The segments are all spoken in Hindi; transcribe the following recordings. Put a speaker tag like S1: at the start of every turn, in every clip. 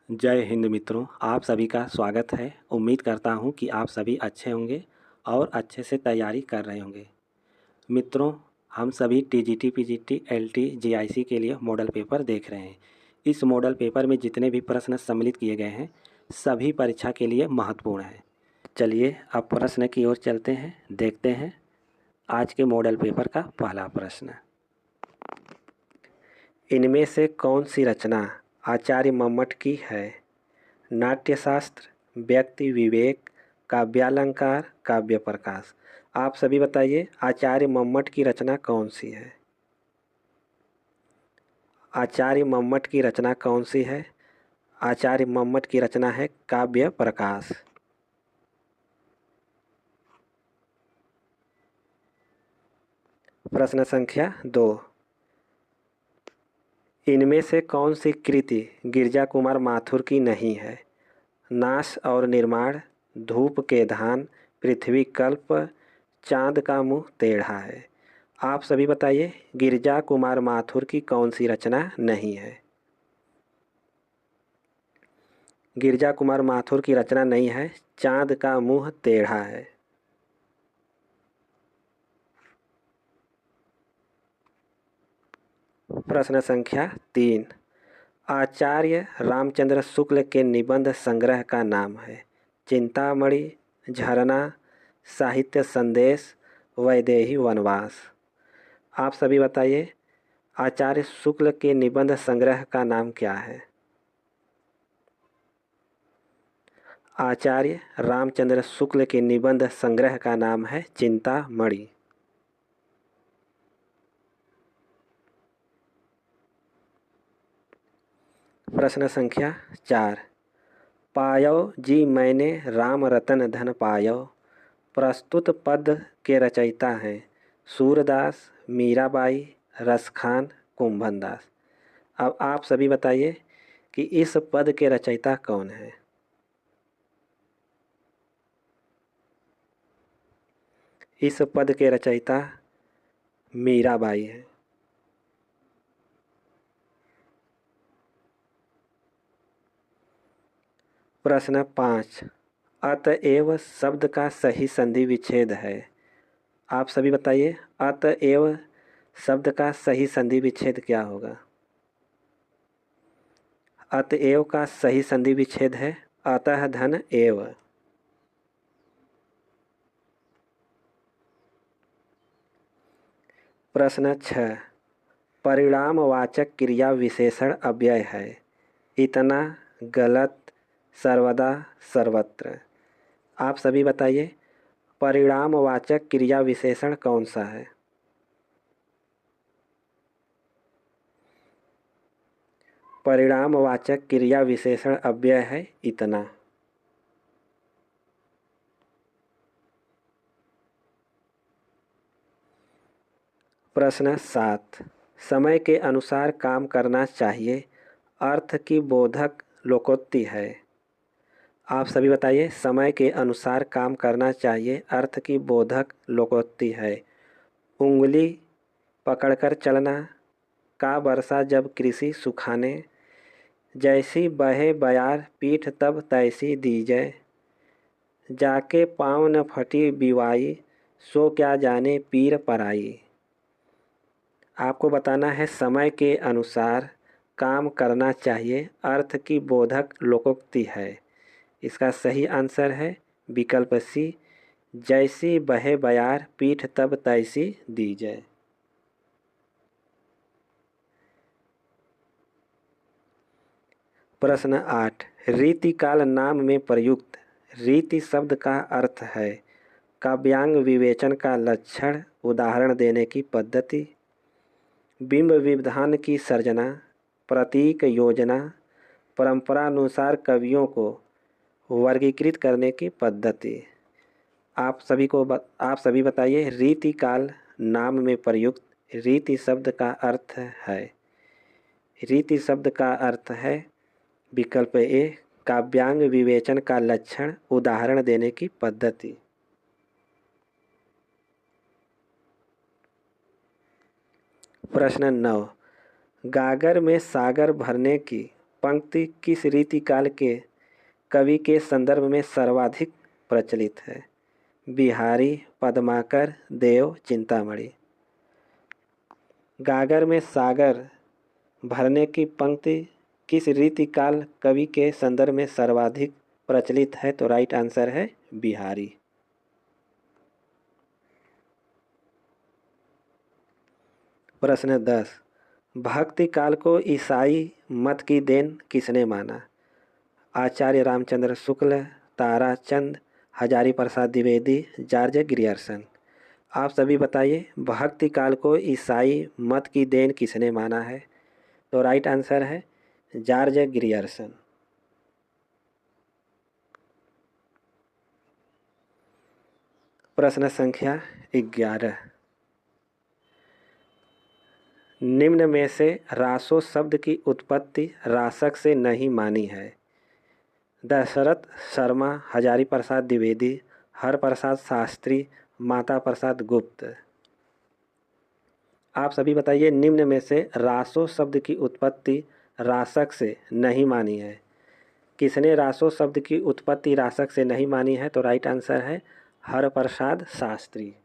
S1: जय हिंद मित्रों, आप सभी का स्वागत है। उम्मीद करता हूं कि आप सभी अच्छे होंगे और अच्छे से तैयारी कर रहे होंगे। मित्रों, हम सभी टीजीटी, पीजीटी, एलटी, जीआईसी के लिए मॉडल पेपर देख रहे हैं। इस मॉडल पेपर में जितने भी प्रश्न सम्मिलित किए गए हैं सभी परीक्षा के लिए महत्वपूर्ण हैं। चलिए अब प्रश्न की ओर चलते हैं, देखते हैं आज के मॉडल पेपर का पहला प्रश्न। इनमें से कौन सी रचना आचार्य मम्मट की है? नाट्यशास्त्र, व्यक्ति विवेक, काव्यालंकार, काव्य प्रकाश। आप सभी बताइए आचार्य मम्मट की रचना कौन सी है? आचार्य मम्मट की रचना कौन सी है? आचार्य मम्मट की रचना है काव्य प्रकाश। प्रश्न संख्या 2। इनमें से कौन सी कृति गिरजा कुमार माथुर की नहीं है? नाश और निर्माण, धूप के धान, पृथ्वी कल्प, चांद का मुंह टेढ़ा है। आप सभी बताइए गिरजा कुमार माथुर की कौन सी रचना नहीं है? गिरजा कुमार माथुर की रचना नहीं है, चांद का मुंह टेढ़ा है। प्रश्न संख्या 3। आचार्य रामचंद्र शुक्ल के निबंध संग्रह का नाम है? चिंतामणि, झरना, साहित्य संदेश, वैदेही वनवास। आप सभी बताइए आचार्य शुक्ल के निबंध संग्रह का नाम क्या है? आचार्य रामचंद्र शुक्ल के निबंध संग्रह का नाम है चिंतामणि। प्रश्न संख्या 4। पायो जी मैंने राम रतन धन पायो। प्रस्तुत पद के रचयिता हैं सूरदास, मीराबाई, रसखान, कुंभनदास। अब आप सभी बताइए कि इस पद के रचयिता कौन है? इस पद के रचयिता मीराबाई हैं। प्रश्न 5। अतएव शब्द का सही संधि विच्छेद है? आप सभी बताइए अतएव शब्द का सही संधि विच्छेद क्या होगा? अतएव का सही संधि विच्छेद है अतः धन एव। प्रश्न 6। परिणामवाचक क्रिया विशेषण अव्यय है? इतना, गलत, सर्वदा, सर्वत्र। आप सभी बताइए परिणामवाचक क्रिया विशेषण कौन सा है? परिणामवाचक क्रिया विशेषण अव्यय है इतना। प्रश्न 7। समय के अनुसार काम करना चाहिए अर्थ की बोधक लोकोक्ति है? आप सभी बताइए समय के अनुसार काम करना चाहिए अर्थ की बोधक लोकोक्ति है? उंगली पकड़कर चलना, का वर्षा जब कृषि सुखाने, जैसी बहे बयार पीठ तब तैसी दीजै, जाके पाँव न फटी बिवाई, सो क्या जाने पीर पराई। आपको बताना है समय के अनुसार काम करना चाहिए अर्थ की बोधक लोकोक्ति है। इसका सही आंसर है विकल्प सी, जैसी बहे बयार पीठ तब तैसी दीजै। प्रश्न 8। रीतिकाल नाम में प्रयुक्त रीति शब्द का अर्थ है? काव्यांग विवेचन का लक्षण, उदाहरण देने की पद्धति, बिंब विधान की सर्जना, प्रतीक योजना, परंपरानुसार कवियों को वर्गीकृत करने की पद्धति। आप सभी बताइए रीतिकाल नाम में प्रयुक्त रीति शब्द का अर्थ है? रीति शब्द का अर्थ है विकल्प ए, काव्यांग विवेचन का लक्षण, उदाहरण देने की पद्धति। प्रश्न 9। गागर में सागर भरने की पंक्ति किस रीतिकाल के कवि के संदर्भ में सर्वाधिक प्रचलित है? बिहारी, पद्माकर, देव, चिंतामणि। गागर में सागर भरने की पंक्ति किस रीतिकाल कवि के संदर्भ में सर्वाधिक प्रचलित है? तो राइट आंसर है बिहारी। प्रश्न 10, भक्ति काल को ईसाई मत की देन किसने माना? आचार्य रामचंद्र शुक्ल, ताराचंद, हजारी प्रसाद द्विवेदी, जॉर्ज ग्रियर्सन। आप सभी बताइए, भक्ति काल को ईसाई मत की देन किसने माना है? तो राइट आंसर है जॉर्ज ग्रियर्सन। प्रश्न संख्या 11, निम्न में से रासो शब्द की उत्पत्ति रासक से नहीं मानी है? दशरथ शर्मा, हजारी प्रसाद द्विवेदी, हरप्रसाद शास्त्री, माता प्रसाद गुप्त। आप सभी बताइए, निम्न में से रासो शब्द की उत्पत्ति रासक से नहीं मानी है? किसने रासो शब्द की उत्पत्ति रासक से नहीं मानी है? तो राइट आंसर है हरप्रसाद शास्त्री।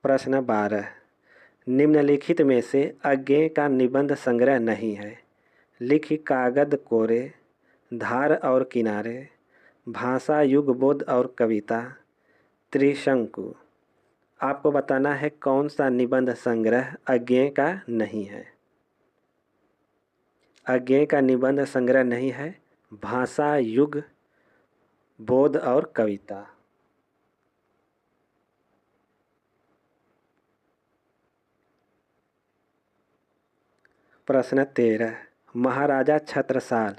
S1: प्रश्न 12, निम्नलिखित में से अज्ञेय का निबंध संग्रह नहीं है? लिखि कागद कोरे, धार और किनारे, भाषा युग बोध और कविता, त्रिशंकु। आपको बताना है कौन सा निबंध संग्रह अज्ञेय का नहीं है। अज्ञेय का निबंध संग्रह नहीं है भाषा युग बोध और कविता। प्रश्न 13, महाराजा छत्रसाल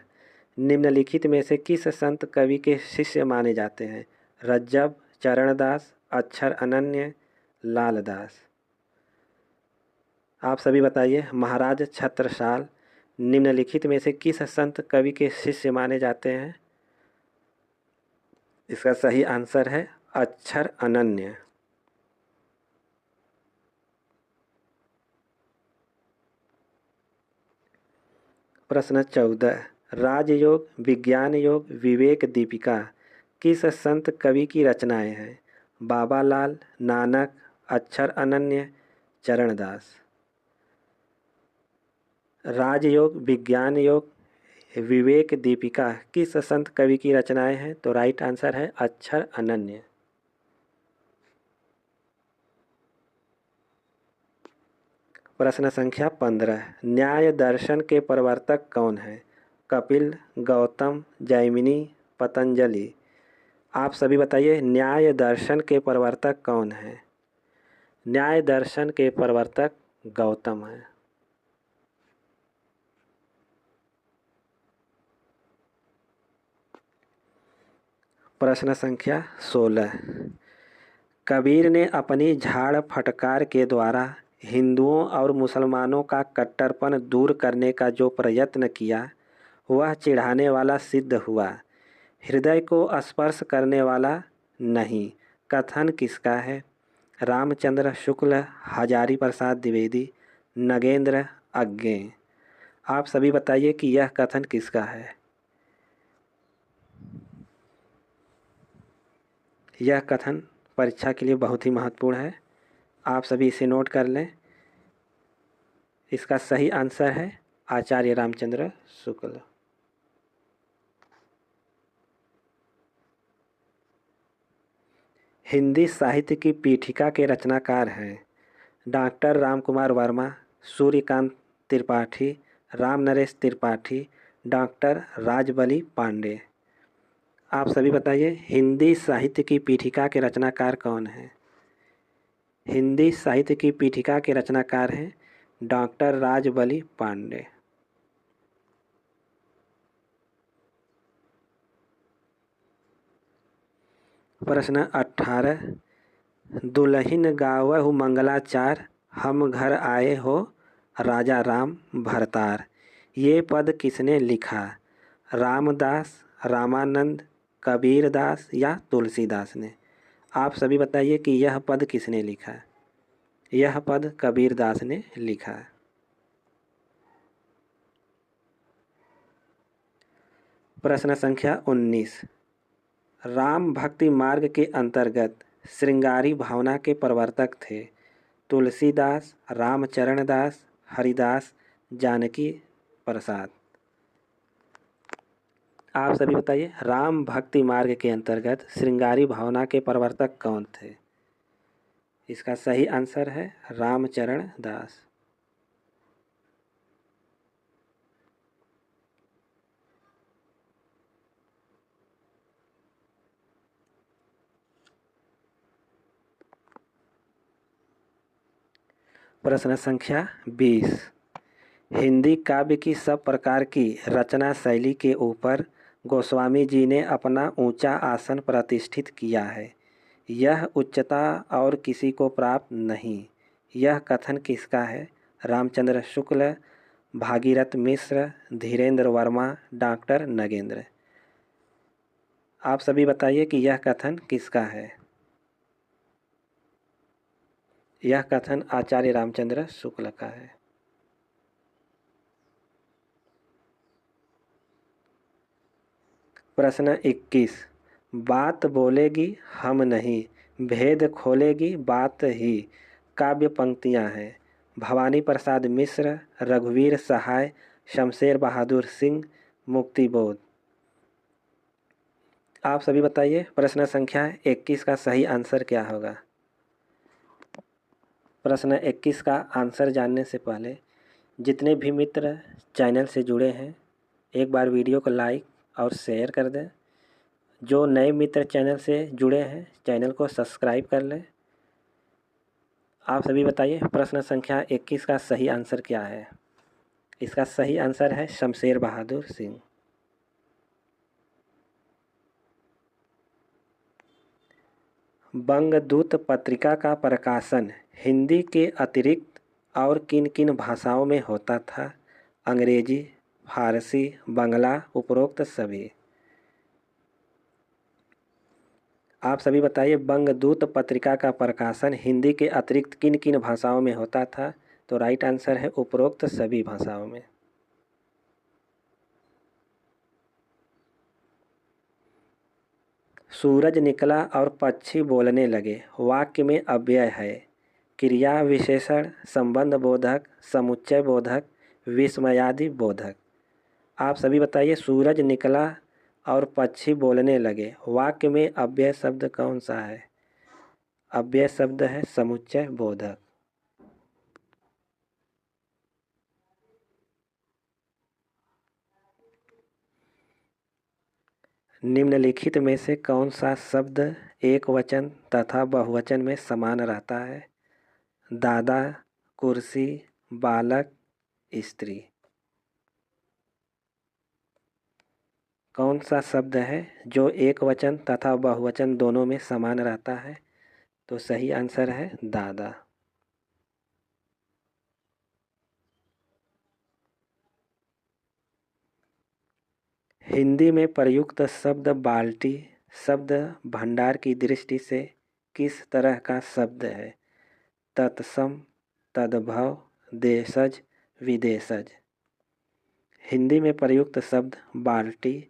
S1: निम्नलिखित में से किस संत कवि के शिष्य माने जाते हैं? रज्जब, चरणदास, अक्षर अनन्य, लालदास। आप सभी बताइए, महाराज छत्रसाल निम्नलिखित में से किस संत कवि के शिष्य माने जाते हैं? इसका सही आंसर है अक्षर अनन्य। प्रश्न 14, राजयोग, विज्ञान योग, विवेक दीपिका किस संत कवि की रचनाएं हैं? बाबालाल, नानक, अक्षर अनन्य, चरणदास। राजयोग, विज्ञान योग, विवेक दीपिका किस संत कवि की रचनाएं हैं? तो राइट आंसर है अक्षर अनन्य। प्रश्न संख्या 15, न्याय दर्शन के प्रवर्तक कौन है? कपिल, गौतम, जैमिनी, पतंजलि। आप सभी बताइए, न्याय दर्शन के प्रवर्तक कौन है? न्याय दर्शन के प्रवर्तक गौतम है। प्रश्न संख्या 16, कबीर ने अपनी झाड़ फटकार के द्वारा हिंदुओं और मुसलमानों का कट्टरपन दूर करने का जो प्रयत्न किया वह चिढ़ाने वाला सिद्ध हुआ, हृदय को स्पर्श करने वाला नहीं। कथन किसका है? रामचंद्र शुक्ल, हजारी प्रसाद द्विवेदी, नगेंद्र अज्ञेय। आप सभी बताइए कि यह कथन किसका है? यह कथन परीक्षा के लिए बहुत ही महत्वपूर्ण है, आप सभी इसे नोट कर लें। इसका सही आंसर है आचार्य रामचंद्र शुक्ल। हिंदी साहित्य की पीठिका के रचनाकार हैं डॉक्टर रामकुमार वर्मा, सूर्यकांत त्रिपाठी, राम नरेश त्रिपाठी, डॉक्टर राजबली पांडे। आप सभी बताइए, हिंदी साहित्य की पीठिका के रचनाकार कौन हैं? हिंदी साहित्य की पीठिका के रचनाकार हैं डॉक्टर राजबली पांडे। प्रश्न 18, दुल्हिन गावहु मंगलाचार, हम घर आए हो राजा राम भरतार। ये पद किसने लिखा? रामदास, रामानंद, कबीरदास या तुलसीदास ने? आप सभी बताइए कि यह पद किसने लिखा है? यह पद कबीरदास ने लिखा है। प्रश्न संख्या 19। राम भक्ति मार्ग के अंतर्गत श्रृंगारी भावना के प्रवर्तक थे तुलसीदास, रामचरण दास, हरिदास, जानकी प्रसाद। आप सभी बताइए राम भक्ति मार्ग के अंतर्गत श्रृंगारी भावना के प्रवर्तक कौन थे? इसका सही आंसर है रामचरण दास। प्रश्न संख्या 20। हिंदी काव्य की सब प्रकार की रचना शैली के ऊपर गोस्वामी जी ने अपना ऊंचा आसन प्रतिष्ठित किया है। यह उच्चता और किसी को प्राप्त नहीं। यह कथन किसका है? रामचंद्र शुक्ल, भागीरथ मिश्र, धीरेन्द्र वर्मा, डॉक्टर नगेंद्र। आप सभी बताइए कि यह कथन किसका है? यह कथन आचार्य रामचंद्र शुक्ल का है। प्रश्न 21। बात बोलेगी हम नहीं, भेद खोलेगी बात ही। काव्य पंक्तियाँ हैं। भवानी प्रसाद मिश्र, रघुवीर सहाय, शमशेर बहादुर सिंह, मुक्तिबोध। आप सभी बताइए प्रश्न संख्या 21 का सही आंसर क्या होगा? प्रश्न 21 का आंसर जानने से पहले जितने भी मित्र चैनल से जुड़े हैं एक बार वीडियो को लाइक और शेयर कर दें। जो नए मित्र चैनल से जुड़े हैं चैनल को सब्सक्राइब कर लें। आप सभी बताइए प्रश्न संख्या 21 का सही आंसर क्या है? इसका सही आंसर है शमशेर बहादुर सिंह। बंगदूत पत्रिका का प्रकाशन हिंदी के अतिरिक्त और किन किन भाषाओं में होता था? अंग्रेजी, फारसी, बांग्ला, उपरोक्त सभी। आप सभी बताइए बंगदूत पत्रिका का प्रकाशन हिंदी के अतिरिक्त किन किन भाषाओं में होता था? तो राइट आंसर है उपरोक्त सभी भाषाओं में। सूरज निकला और पक्षी बोलने लगे वाक्य में अव्यय है। क्रिया विशेषण, संबंध बोधक, समुच्चय बोधक, विस्मयादि बोधक। आप सभी बताइए सूरज निकला और पक्षी बोलने लगे वाक्य में अव्यय शब्द कौन सा है? अव्यय शब्द है समुच्चय बोधक। निम्नलिखित में से कौन सा शब्द एक वचन तथा बहुवचन में समान रहता है? दादा, कुर्सी, बालक, स्त्री। कौन सा शब्द है जो एक वचन तथा बहुवचन दोनों में समान रहता है? तो सही आंसर है दादा। हिंदी में प्रयुक्त शब्द बाल्टी शब्द भंडार की दृष्टि से किस तरह का शब्द है? तत्सम, तद्भव, देशज, विदेशज। हिंदी में प्रयुक्त शब्द बाल्टी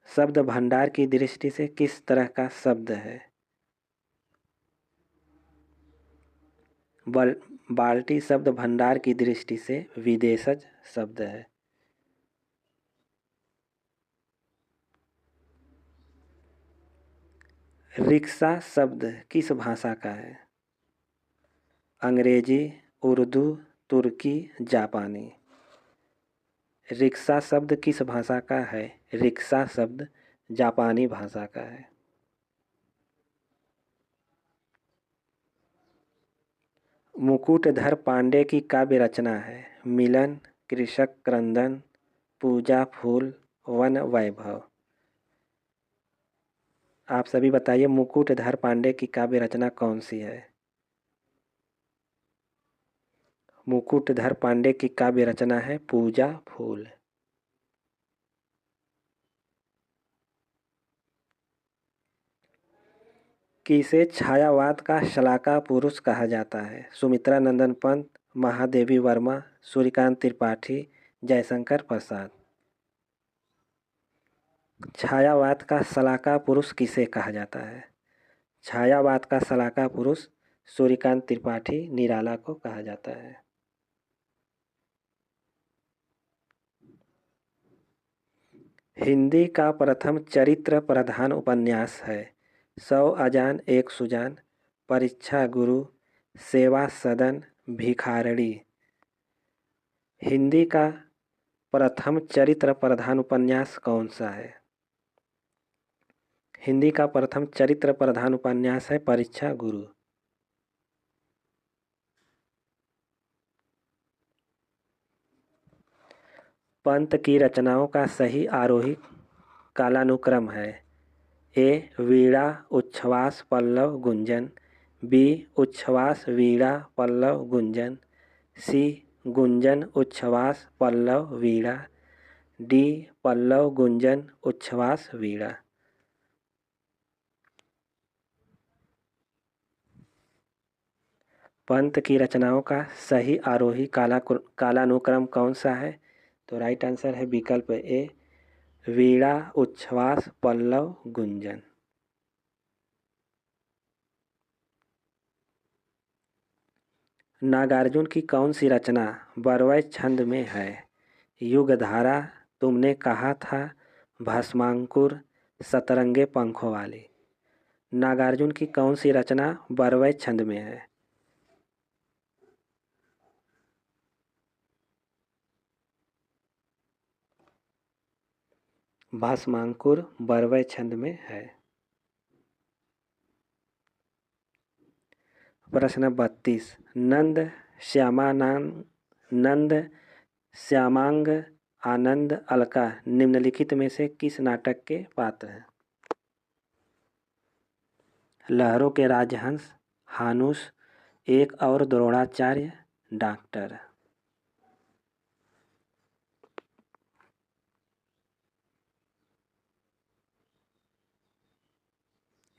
S1: शब्द भंडार की दृष्टि से किस तरह का शब्द है? बाल्टी शब्द भंडार की दृष्टि से विदेशज शब्द है। रिक्शा शब्द किस भाषा का है? अंग्रेजी, उर्दू, तुर्की, जापानी। रिक्शा शब्द किस भाषा का है? रिक्शा शब्द जापानी भाषा का है। मुकुटधर पांडे की काव्य रचना है मिलन, कृषक क्रंदन, पूजा फूल, वन वैभव। आप सभी बताइए मुकुटधर पांडे की काव्य रचना कौन सी है? मुकुटधर पांडे की काव्य रचना है पूजा फूल। किसे छायावाद का शलाका पुरुष कहा जाता है? सुमित्रा नंदन पंत, महादेवी वर्मा, सूर्यकांत त्रिपाठी, जयशंकर प्रसाद। छायावाद का शलाका पुरुष किसे कहा जाता है? छायावाद का शलाका पुरुष सूर्यकांत त्रिपाठी निराला को कहा जाता है। हिंदी का प्रथम चरित्र प्रधान उपन्यास है? 100 अजान एक सुजान, परीक्षा गुरु, सेवा सदन, भिखारणी। हिंदी का प्रथम चरित्र प्रधान उपन्यास कौन सा है? हिंदी का प्रथम चरित्र प्रधान उपन्यास है परीक्षा गुरु। पंत की रचनाओं का सही आरोही कालानुक्रम है? ए वीणा उच्छ्वास पल्लव गुंजन, बी उच्छ्वास वीणा पल्लव गुंजन, सी गुंजन उच्छ्वास पल्लव वीणा, डी पल्लव गुंजन उच्छ्वास वीणा। पंत की रचनाओं का सही आरोही कालानुक्रम कौन सा है? तो राइट आंसर है विकल्प ए वीणा उच्छ्वास पल्लव गुंजन। नागार्जुन की कौन सी रचना बरवै छंद में है? युगधारा, तुमने कहा था, भस्मांकुर, सतरंगे पंखों वाली। नागार्जुन की कौन सी रचना बरवै छंद में है? भस्मांकुर बरवै छंद में है। प्रश्न 32 नंद श्यामांग आनंद अलका निम्नलिखित में से किस नाटक के पात्र हैं? लहरों के राजहंस, हानुस, एक और द्रोणाचार्य, डॉक्टर।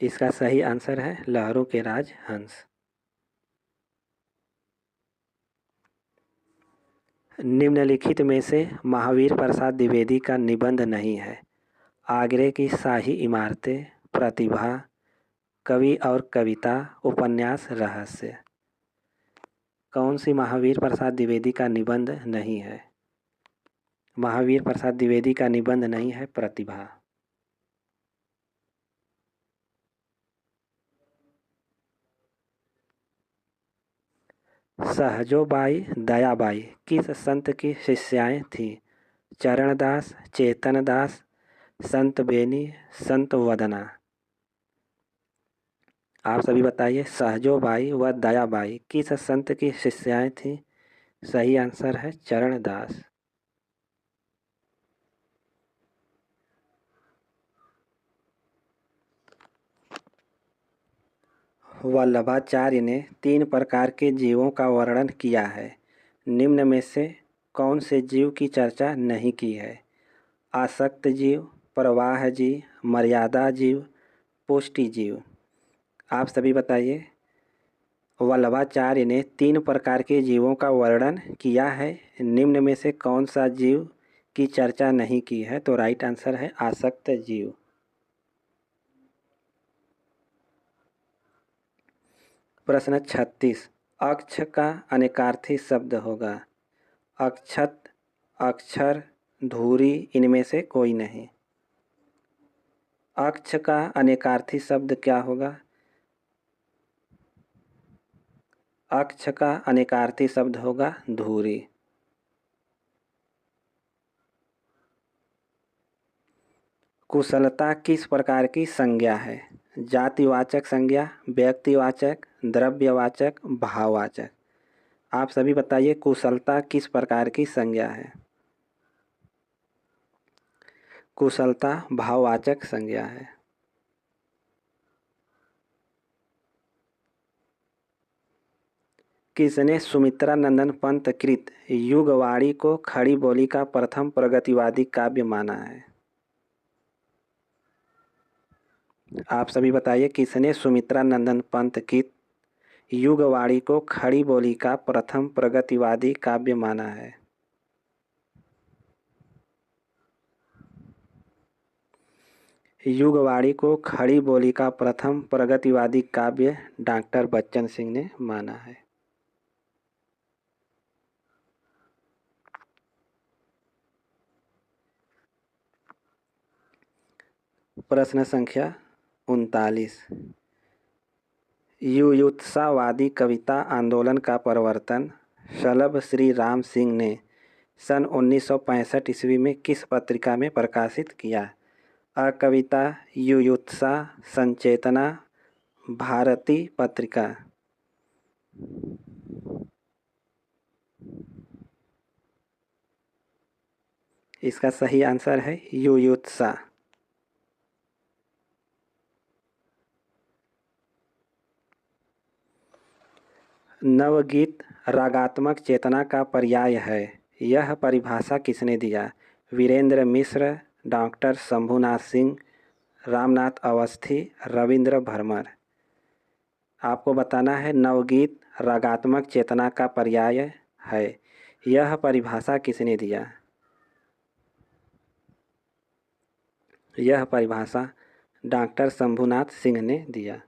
S1: इसका सही आंसर है लहरों के राजहंस। निम्नलिखित में से महावीर प्रसाद द्विवेदी का निबंध नहीं है? आगरे की शाही इमारतें, प्रतिभा, कवि और कविता, उपन्यास, रहस्य। कौन सी महावीर प्रसाद द्विवेदी का निबंध नहीं है? महावीर प्रसाद द्विवेदी का निबंध नहीं है प्रतिभा। सहजोबाई दयाबाई किस संत की शिष्याएं थीं? चरणदास, चेतनदास, संत बेनी, संत वदना। आप सभी बताइए सहजोबाई व दयाबाई किस संत की शिष्याएं थीं? सही आंसर है चरणदास। वल्लभाचार्य ने 3 प्रकार के जीवों का वर्णन किया है। निम्न में से कौन से जीव की चर्चा नहीं की है? आसक्त जीव, प्रवाह जीव, मर्यादा जीव, पुष्टि जीव। आप सभी बताइए वल्लभाचार्य ने 3 प्रकार के जीवों का वर्णन किया है। निम्न में से कौन सा जीव की चर्चा नहीं की है? तो राइट आंसर है आसक्त जीव। प्रश्न 36 अक्ष का अनेकार्थी शब्द होगा? अक्षत, अक्षर, धुरी, इनमें से कोई नहीं। अक्ष का अनेकार्थी शब्द क्या होगा? अक्ष का अनेकार्थी शब्द होगा धुरी। कुशलता किस प्रकार की संज्ञा है? जातिवाचक संज्ञा, व्यक्तिवाचक, द्रव्यवाचक, भाववाचक। आप सभी बताइए कुशलता किस प्रकार की संज्ञा है? कुशलता भाववाचक संज्ञा है। किसने सुमित्रा नंदन पंत कृत युगवाणी को खड़ी बोली का प्रथम प्रगतिवादी काव्य माना है? आप सभी बताइए किसने सुमित्रा नंदन पंत की युगवाणी को खड़ी बोली का प्रथम प्रगतिवादी काव्य माना है? युगवाणी को खड़ी बोली का प्रथम प्रगतिवादी काव्य डॉक्टर बच्चन सिंह ने माना है। प्रश्न संख्या 39। युयुत्सावादी कविता आंदोलन का प्रवर्तन शलभ श्री राम सिंह ने सन 1965 ईस्वी में किस पत्रिका में प्रकाशित किया? अ कविता, युयुत्सा, संचेतना, भारती पत्रिका। इसका सही आंसर है युयुत्सा। नवगीत रागात्मक चेतना का पर्याय है, यह परिभाषा किसने दिया? वीरेंद्र मिश्र, डॉक्टर शंभुनाथ सिंह, रामनाथ अवस्थी, रविंद्र भरमर। आपको बताना है नवगीत रागात्मक चेतना का पर्याय है, यह परिभाषा किसने दिया? यह परिभाषा डॉक्टर शंभुनाथ सिंह ने दिया।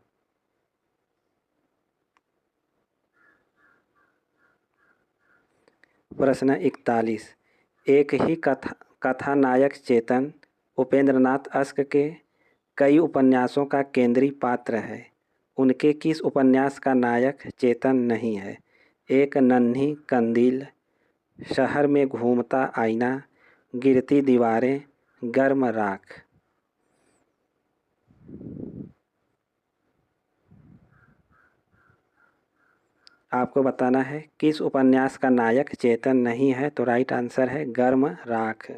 S1: प्रश्न 41। एक ही कथानायक चेतन उपेंद्रनाथ अश्क के कई उपन्यासों का केंद्रीय पात्र है, उनके किस उपन्यास का नायक चेतन नहीं है? एक नन्ही कंदील, शहर में घूमता आईना, गिरती दीवारें, गर्म राख। आपको बताना है किस उपन्यास का नायक चेतन नहीं है, तो राइट आंसर है गर्म राख।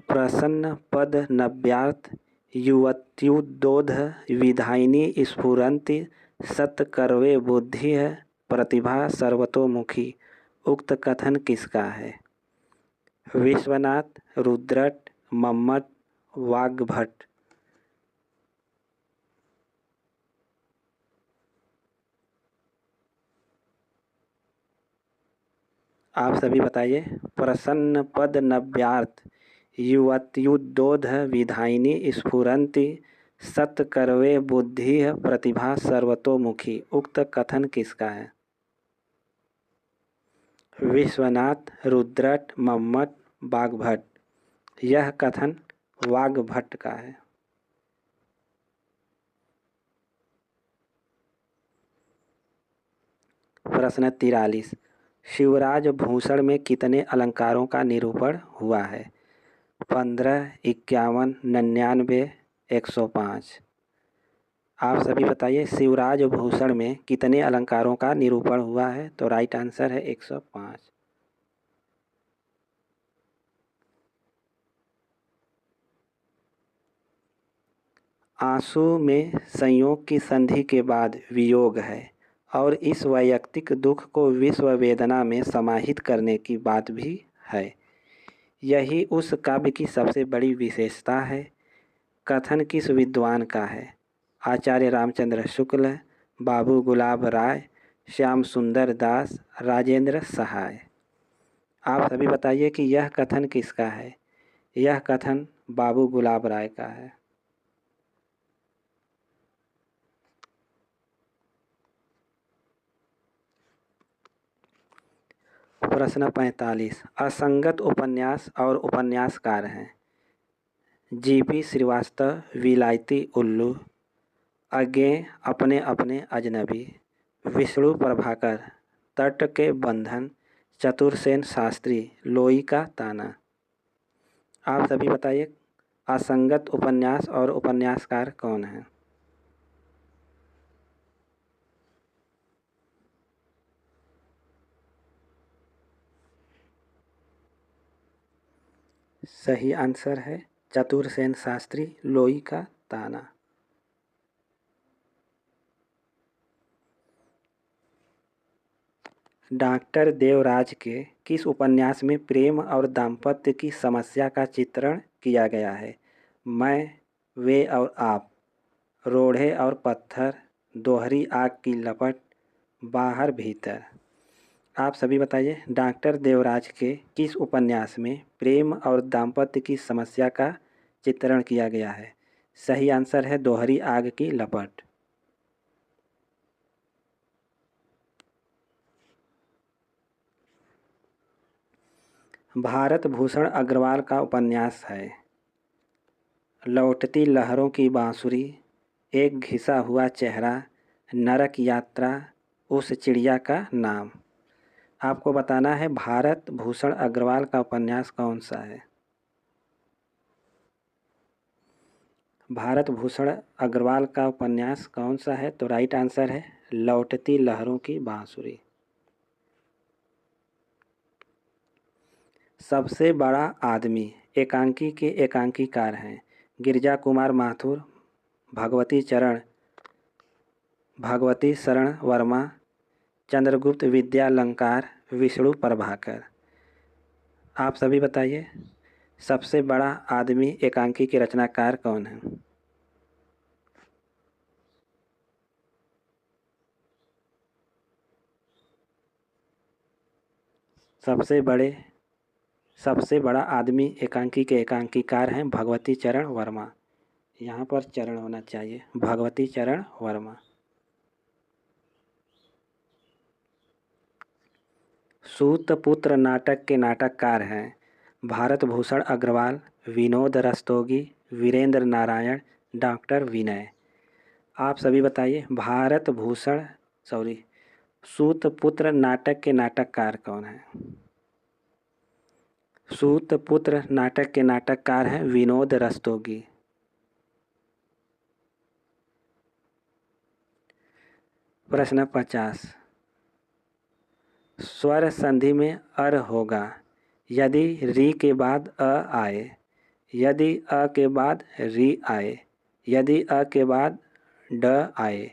S1: प्रसन्न पद नव्यार्थ युवत्युद्बोध विधायिनी स्फुरन्ति सत्कर्वे बुद्धि प्रतिभा सर्वतोमुखी। उक्त कथन किसका है? विश्वनाथ, रुद्रट, मम्मट, वाग्भट। आप सभी बताइए। प्रसन्न पद नव्यार्थ युवत्युद्बोध विधायिनी स्फुरन्ति सत्कर्वे बुद्धि प्रतिभा सर्वतोमुखी। उक्त कथन किसका है? विश्वनाथ, रुद्रट, मम्मट, वाग्भट। यह कथन वाग्भट का है। प्रश्न 43। शिवराज भूषण में कितने अलंकारों का निरूपण हुआ है? 15, 51, 99, 105। आप सभी बताइए शिवराज भूषण में कितने अलंकारों का निरूपण हुआ है, तो राइट आंसर है 105। आंसू में संयोग की संधि के बाद वियोग है और इस वैयक्तिक दुख को विश्व वेदना में समाहित करने की बात भी है। यही उस काव्य की सबसे बड़ी विशेषता है। कथन किस विद्वान का है? आचार्य रामचंद्र शुक्ल, बाबू गुलाब राय, श्याम सुंदर दास, राजेंद्र सहाय। आप सभी बताइए कि यह कथन किसका है? यह कथन बाबू गुलाब राय का है। प्रश्न 45। असंगत उपन्यास और उपन्यासकार हैं जीपी श्रीवास्तव, विलायती उल्लू, अज्ञे अपने अपने अजनबी, विष्णु प्रभाकर, तट के बंधन, चतुरसेन शास्त्री, लोई का ताना। आप सभी बताइए असंगत उपन्यास और उपन्यासकार कौन है? सही आंसर है चतुरसेन शास्त्री, लोई का ताना। डॉक्टर देवराज के किस उपन्यास में प्रेम और दाम्पत्य की समस्या का चित्रण किया गया है? मैं, वे और आप, रोड़े और पत्थर, दोहरी आग की लपट, बाहर भीतर। आप सभी बताइए, डॉक्टर देवराज के किस उपन्यास में प्रेम और दाम्पत्य की समस्या का चित्रण किया गया है? सही आंसर है दोहरी आग की लपट। भारत भूषण अग्रवाल का उपन्यास है लौटती लहरों की बांसुरी, एक घिसा हुआ चेहरा, नरक यात्रा, उस चिड़िया का नाम। आपको बताना है भारत भूषण अग्रवाल का उपन्यास कौन सा है। भारत भूषण अग्रवाल का उपन्यास कौन सा है? तो राइट आंसर है लौटती लहरों की बांसुरी। सबसे बड़ा आदमी एकांकी के एकांकीकार हैं गिरजा कुमार माथुर, भगवती चरण भगवती शरण वर्मा, चंद्रगुप्त विद्यालंकार, विष्णु प्रभाकर। आप सभी बताइए, सबसे बड़ा आदमी एकांकी के रचनाकार कौन है? सबसे बड़ा आदमी एकांकी के एकांकीकार हैं भगवती चरण वर्मा। यहाँ पर चरण होना चाहिए, भगवती चरण वर्मा। सूतपुत्र नाटक के नाटककार हैं भारत भूषण अग्रवाल, विनोद रस्तोगी, वीरेंद्र नारायण, डॉक्टर विनय। आप सभी बताइए, भारत भूषण सॉरी सूतपुत्र नाटक के नाटककार कौन है? सूतपुत्र नाटक के नाटककार हैं विनोद रस्तोगी। प्रश्न 50। स्वर संधि में अर होगा यदि री के बाद अ आए, यदि अ के बाद री आए, यदि अ के बाद ड आए,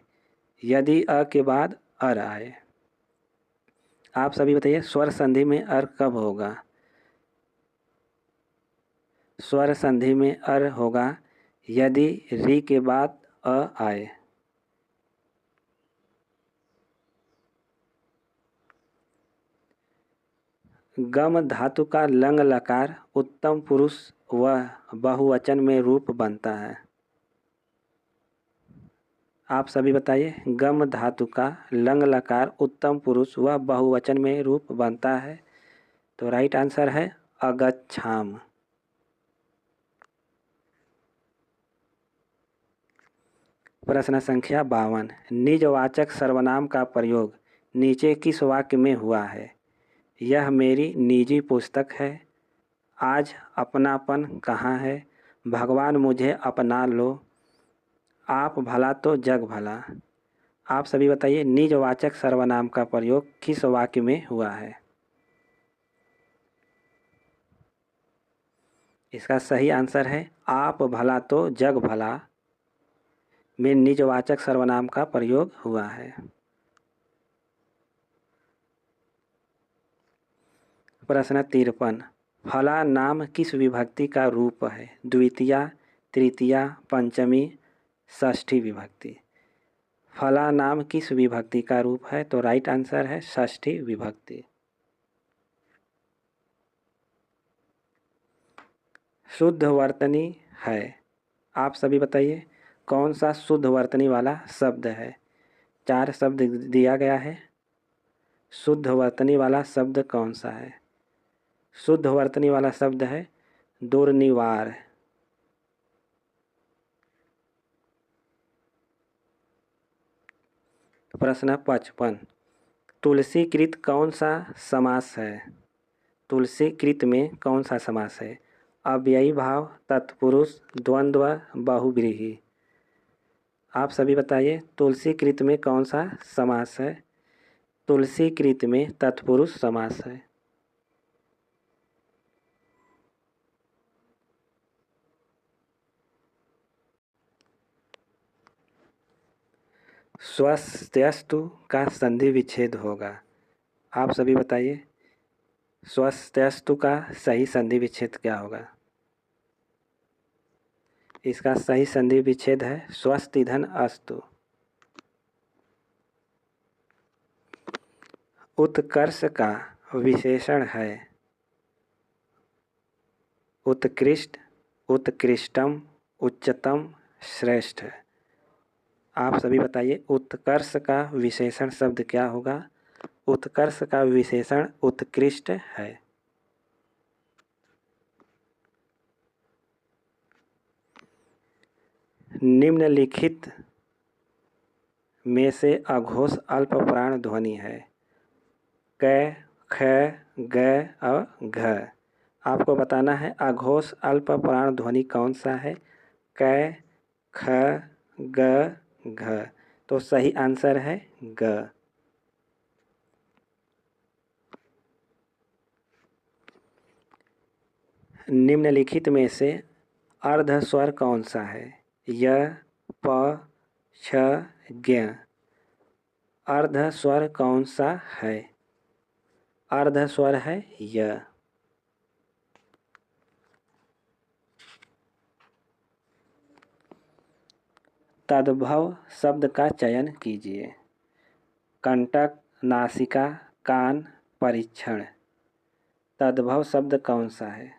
S1: यदि अ के बाद अर आए। आप सभी बताइए, स्वर संधि में अर कब होगा? स्वर संधि में अर होगा यदि री के बाद अ आए। गम धातु का लंग लकार उत्तम पुरुष व बहुवचन में रूप बनता है। आप सभी बताइए, गम धातु का लंग लकार उत्तम पुरुष व बहुवचन में रूप बनता है। तो राइट आंसर है अगच्छाम। प्रश्न संख्या 52। निजवाचक सर्वनाम का प्रयोग नीचे किस वाक्य में हुआ है? यह मेरी निजी पुस्तक है, आज अपनापन कहाँ है, भगवान मुझे अपना लो, आप भला तो जग भला। आप सभी बताइए, निजवाचक सर्वनाम का प्रयोग किस वाक्य में हुआ है? इसका सही आंसर है आप भला तो जग भला में निजवाचक सर्वनाम का प्रयोग हुआ है। प्रश्न 53। फला नाम किस विभक्ति का रूप है? द्वितीया, तृतीया, पंचमी, षष्ठी विभक्ति। फला नाम किस विभक्ति का रूप है? तो राइट आंसर है षष्ठी विभक्ति। शुद्ध वर्तनी है। आप सभी बताइए, कौन सा शुद्ध वर्तनी वाला शब्द है? 4 शब्द दिया गया है। शुद्ध वर्तनी वाला शब्द कौन सा है? शुद्ध वर्तनी वाला शब्द है दुर्निवार। प्रश्न 55। तुलसीकृत कौन सा समास है? तुलसीकृत में कौन सा समास है? अव्ययी भाव, तत्पुरुष, द्वंद्व, बहुव्रीहि। आप सभी बताइए, तुलसीकृत में कौन सा समास है? तुलसीकृत में तत्पुरुष समास है। स्वस्त्यस्तु का संधि विच्छेद होगा। आप सभी बताइए स्वस्त्यस्तु का सही संधि विच्छेद क्या होगा? इसका सही संधि विच्छेद है स्वस्तिधन अस्तु। उत्कर्ष का विशेषण है उत्कृष्ट, उत्कृष्टम, उच्चतम, श्रेष्ठ। आप सभी बताइए उत्कर्ष का विशेषण शब्द क्या होगा? उत्कर्ष का विशेषण उत्कृष्ट है। निम्नलिखित में से अघोष अल्प प्राण ध्वनि है क, ख, ग और घ। आपको बताना है अघोष अल्प प्राण ध्वनि कौन सा है? क, ख, ग, घ। तो सही आंसर है ग। निम्नलिखित में से अर्ध स्वर कौन सा है? य, प, छ, ज्ञ। अर्ध स्वर कौन सा है? अर्ध स्वर है य। तद्भव शब्द का चयन कीजिए। कंटक, नासिका, कान, परीक्षण। तद्भव शब्द कौन सा है?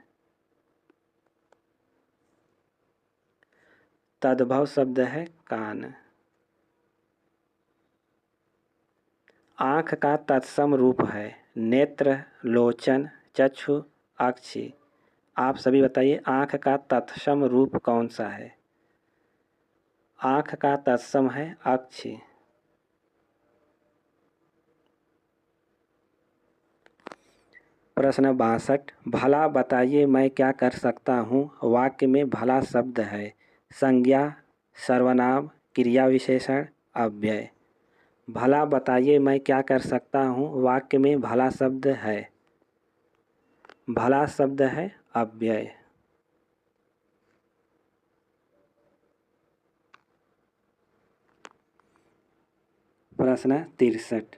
S1: तद्भव शब्द है कान। आँख का तत्सम रूप है नेत्र, लोचन, चक्षु, अक्षि। आप सभी बताइए आँख का तत्सम रूप कौन सा है? आँख का तत्सम है अक्षि। प्रश्न 62। भला बताइए मैं क्या कर सकता हूँ? वाक्य में भला शब्द है संज्ञा, सर्वनाम, क्रिया विशेषण, अव्यय। भला बताइए मैं क्या कर सकता हूँ वाक्य में भला शब्द है। भला शब्द है अव्यय। प्रश्न 63।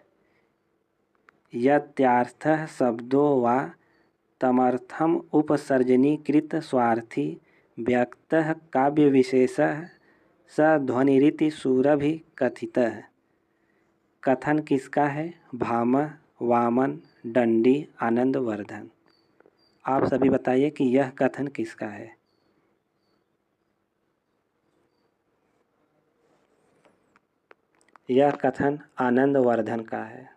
S1: यत्यार्थः शब्दो वा तमर्थम उपसर्जनीकृत स्वार्थी व्यक्तः काव्य विशेषः स ध्वनिरिति सुरभि कथितः। कथन किसका है? भामह, वामन, दंडी, आनंदवर्धन। आप सभी बताइए कि यह कथन किसका है? यह कथन आनंदवर्धन का है।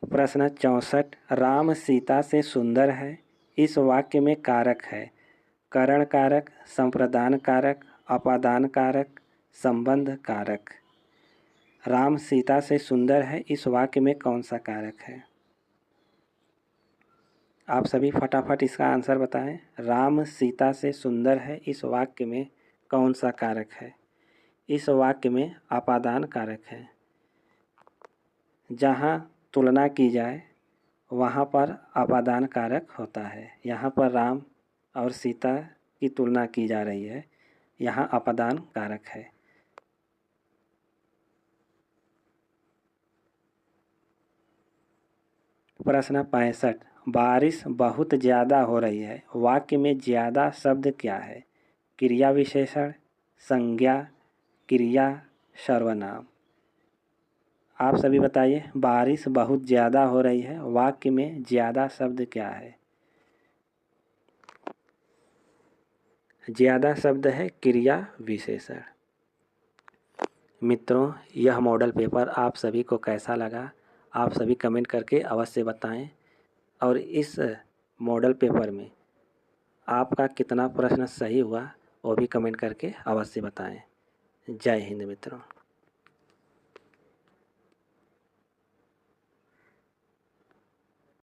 S1: प्रश्न 64। राम सीता से सुंदर है इस वाक्य में कारक है करण कारक, संप्रदान कारक, अपादान कारक, संबंध कारक। राम सीता से सुंदर है इस वाक्य में कौन सा कारक है? आप सभी फटाफट इसका आंसर बताएं। राम सीता से सुंदर है इस वाक्य में कौन सा कारक है? इस वाक्य में अपादान कारक है। जहाँ तुलना की जाए वहाँ पर अपादान कारक होता है। यहाँ पर राम और सीता की तुलना की जा रही है, यहाँ अपादान कारक है। प्रश्न 65। बारिश बहुत ज़्यादा हो रही है वाक्य में ज़्यादा शब्द क्या है? क्रिया विशेषण, संज्ञा, क्रिया, सर्वनाम। आप सभी बताइए बारिश बहुत ज़्यादा हो रही है वाक्य में ज़्यादा शब्द क्या है? ज़्यादा शब्द है क्रिया विशेषण। मित्रों यह मॉडल पेपर आप सभी को कैसा लगा आप सभी कमेंट करके अवश्य बताएं और इस मॉडल पेपर में आपका कितना प्रश्न सही हुआ वो भी कमेंट करके अवश्य बताएं। जय हिंद मित्रों।